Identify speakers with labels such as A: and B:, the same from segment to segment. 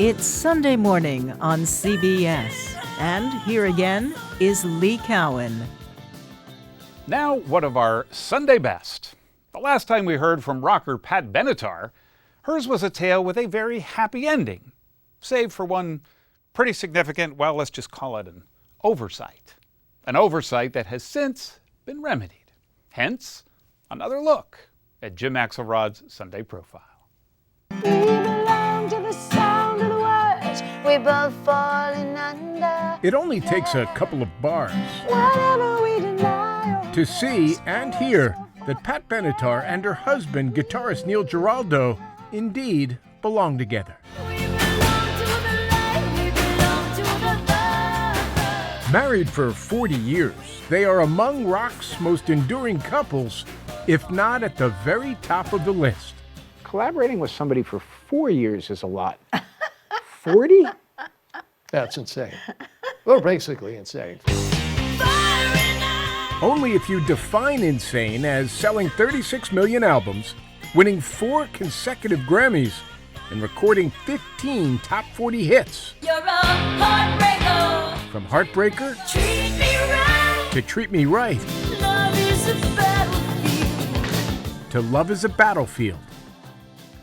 A: It's Sunday morning on CBS. And here again is Lee Cowan.
B: Now, one of our Sunday best. The last time we heard from rocker Pat Benatar, hers was a tale with a very happy ending, save for one pretty significant, well, let's just call it an oversight. An oversight that has since been remedied. Hence, another look at Jim Axelrod's Sunday Profile.
C: We belong to the sound of the words we both falling under.
D: It only takes a couple of bars
C: Whatever we deny
D: to see and hear that Pat Benatar and her husband, guitarist Neil Giraldo, indeed belong together.
C: we belong to the light, we belong to the love.
D: Married for 40 years, they are among rock's most enduring couples, if not at the very top of the list.
E: Collaborating with somebody for 4 years is a lot. 40?
F: That's insane. Well, basically insane.
D: Only if you define insane as selling 36 million albums, winning 4 consecutive Grammys, and recording 15 top 40 hits.
C: You're a heartbreaker.
D: From Heartbreaker
C: Treat me right.
D: to Treat Me Right
C: Love is a battlefield.
D: to Love is a Battlefield.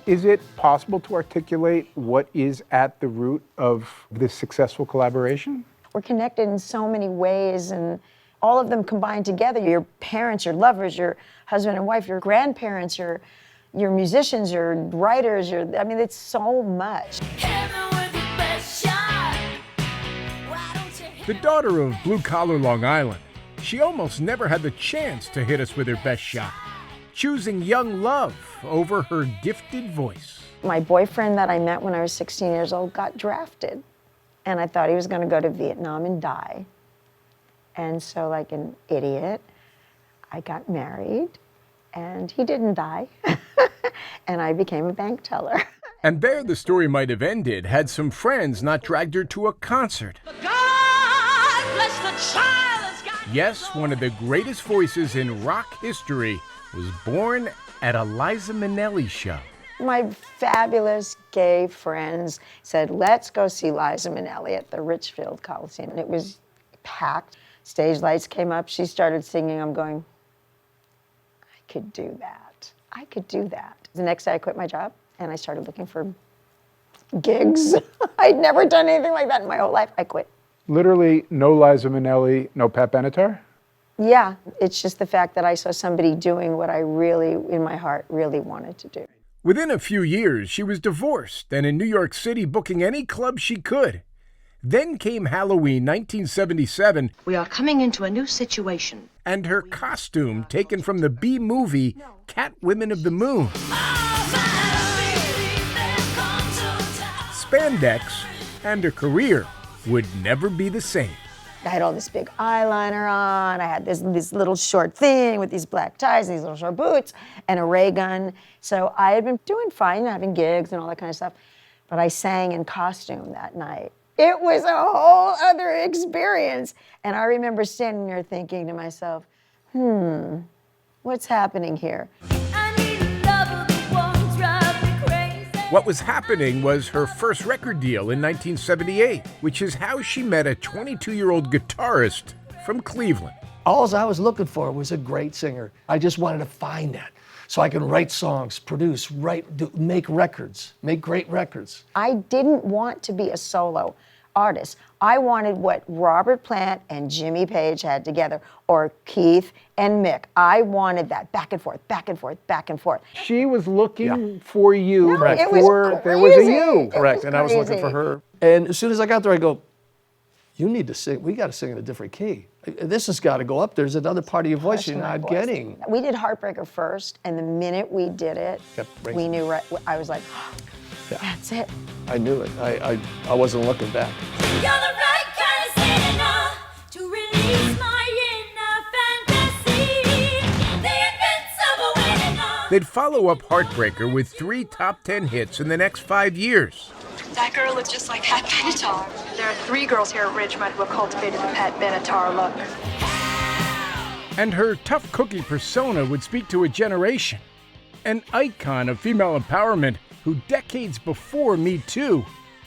E: Is it possible to articulate what is at the root of this successful collaboration?
G: We're connected in so many ways, and all of them combined together. Your parents, your lovers, your husband and wife, your grandparents, your musicians, your writers, it's so much.
C: Hit me with your best shot. Why don't you hit
D: The daughter of blue-collar Long Island, she almost never had the chance to hit us with her best shot, choosing young love over her gifted voice.
G: My boyfriend that I met when I was 16 years old got drafted, and I thought he was going to go to Vietnam and die. And so, like an idiot, I got married, and he didn't die, and I became a bank teller.
D: And there the story might have ended had some friends not dragged her to a concert.
C: God bless the child that's got
D: Yes, one of the greatest voices in rock history was born at a Liza Minnelli show.
G: My fabulous gay friends said, let's go see Liza Minnelli at the Richfield Coliseum. And it was packed. Stage lights came up. She started singing. I'm going, I could do that. I could do that. The next day I quit my job and I started looking for gigs. I'd never done anything like that in my whole life. I quit.
E: Literally, no Liza Minnelli, no Pat Benatar?
G: Yeah, it's just the fact that I saw somebody doing what I really, in my heart, really wanted to do.
D: Within a few years, she was divorced and in New York City booking any club she could. Then came Halloween 1977,
H: We are coming into a new situation.
D: and her costume taken from the B-movie Catwomen of the Moon. Spandex, and her career would never be the same.
G: I had all this big eyeliner on. I had this little short thing with these black ties, these little short boots, and a ray gun. So I had been doing fine, having gigs and all that kind of stuff. But I sang in costume that night. It was a whole other experience. And I remember standing there thinking to myself, what's happening here?
C: I need a lover that won't drive me crazy.
D: What was happening was her first record deal in 1978, which is how she met a 22-year-old guitarist from Cleveland.
F: All I was looking for was a great singer. I just wanted to find that so I can write songs, produce, make records, make great records.
G: I didn't want to be a solo artist. I wanted what Robert Plant and Jimmy Page had together, or Keith and Mick. I wanted that back and forth, back and forth, back and forth.
E: She was looking for you
G: No, it was
E: before there was a
G: crazy.
E: you.
G: It
F: Correct,
G: was
F: and I was looking
G: crazy.
F: for her. And as soon as I got there, I go, you need to sing, we got to sing in a different key. This has got to go up. There's another part of your voice you're
G: My
F: not
G: voice.
F: getting.
G: We did Heartbreaker first, and the minute we did it,
F: Kept ringing.
G: we knew right. I was like, that's it.
F: I knew it. I wasn't looking back.
C: You're the right kind of singer to release my inner fantasy. The invincible winner.
D: They'd follow up Heartbreaker with 3 top 10 hits in the next 5 years.
I: That girl looks just like Pat Benatar. There are 3 girls here at Ridgemont who have cultivated the Pat Benatar look.
D: And her tough cookie persona would speak to a generation. An icon of female empowerment who decades before Me Too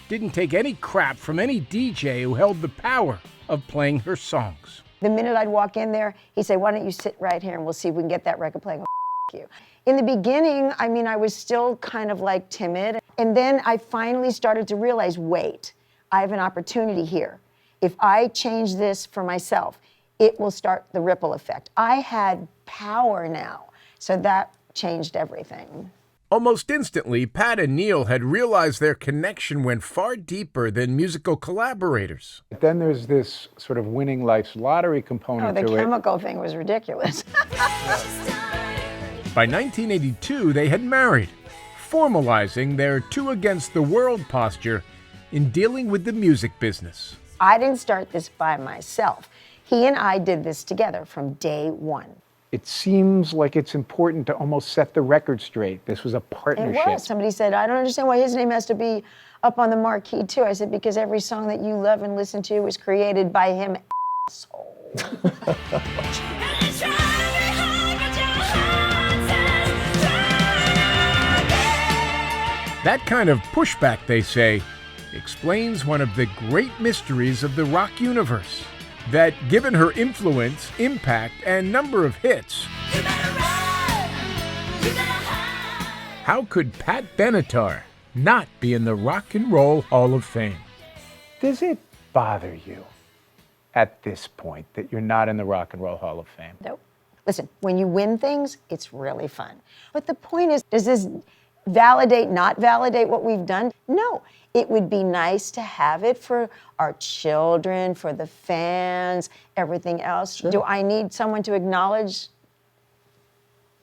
D: didn't take any crap from any DJ who held the power of playing her songs.
G: The minute I'd walk in there, he'd say, why don't you sit right here and we'll see if we can get that record playing. You. In the beginning, I mean, I was still kind of like timid. And then I finally started to realize, wait, I have an opportunity here. If I change this for myself, it will start the ripple effect. I had power now. So that changed everything.
D: Almost instantly, Pat and Neil had realized their connection went far deeper than musical collaborators.
E: But then there's this sort of winning life's lottery component
G: Oh,
E: to
G: the
E: it.
G: chemical thing was ridiculous.
D: By 1982, they had married, formalizing their two-against-the-world posture in dealing with the music business.
G: I didn't start this by myself. He and I did this together from day one.
E: It seems like it's important to almost set the record straight. This was a
G: It
E: partnership.
G: was. Somebody said, I don't understand why his name has to be up on the marquee too. I said, because every song that you love and listen to was created by him, asshole.
D: That kind of pushback, they say, explains one of the great mysteries of the rock universe. That given her influence, impact, and number of hits, how could Pat Benatar not be in the Rock and Roll Hall of Fame?
E: Does it bother you at this point that you're not in the Rock and Roll Hall of Fame?
G: Nope. Listen, when you win things, it's really fun. But the point is, does this validate, not validate what we've done? No. It would be nice to have it for our children, for the fans, everything else. Sure. Do I need someone to acknowledge?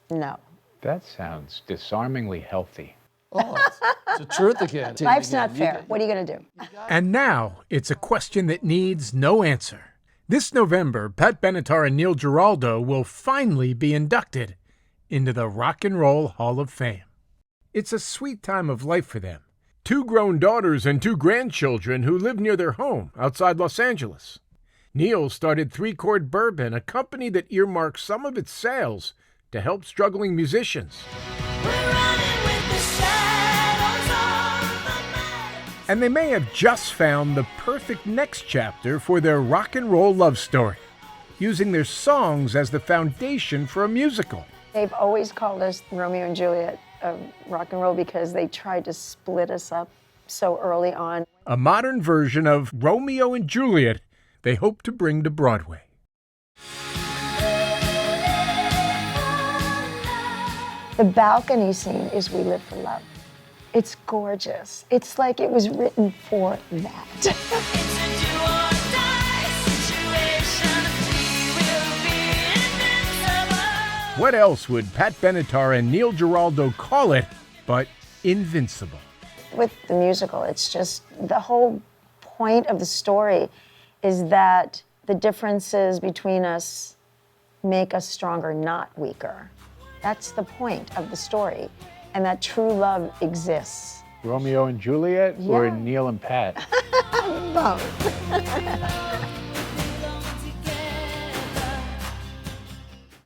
G: No.
E: That sounds disarmingly healthy.
F: Oh, it's the truth again.
G: Life's not fair. What are you going to do?
D: And now, it's a question that needs no answer. This November, Pat Benatar and Neil Giraldo will finally be inducted into the Rock and Roll Hall of Fame. It's a sweet time of life for them. 2 grown daughters and 2 grandchildren who live near their home outside Los Angeles. Neil started 3 Chord Bourbon, a company that earmarks some of its sales to help struggling musicians. And they may have just found the perfect next chapter for their rock and roll love story, using their songs as the foundation for a musical.
G: They've always called us Romeo and Juliet of rock and roll because they tried to split us up so early on.
D: A modern version of Romeo and Juliet they hope to bring to Broadway.
G: The balcony scene is We Live for Love. It's gorgeous. It's like it was written for that.
D: What else would Pat Benatar and Neil Giraldo call it but Invincible?
G: With the musical, it's just the whole point of the story is that the differences between us make us stronger, not weaker. That's the point of the story, and that true love exists.
E: Romeo and Juliet or
G: Yeah.
E: Neil and Pat?
G: Both.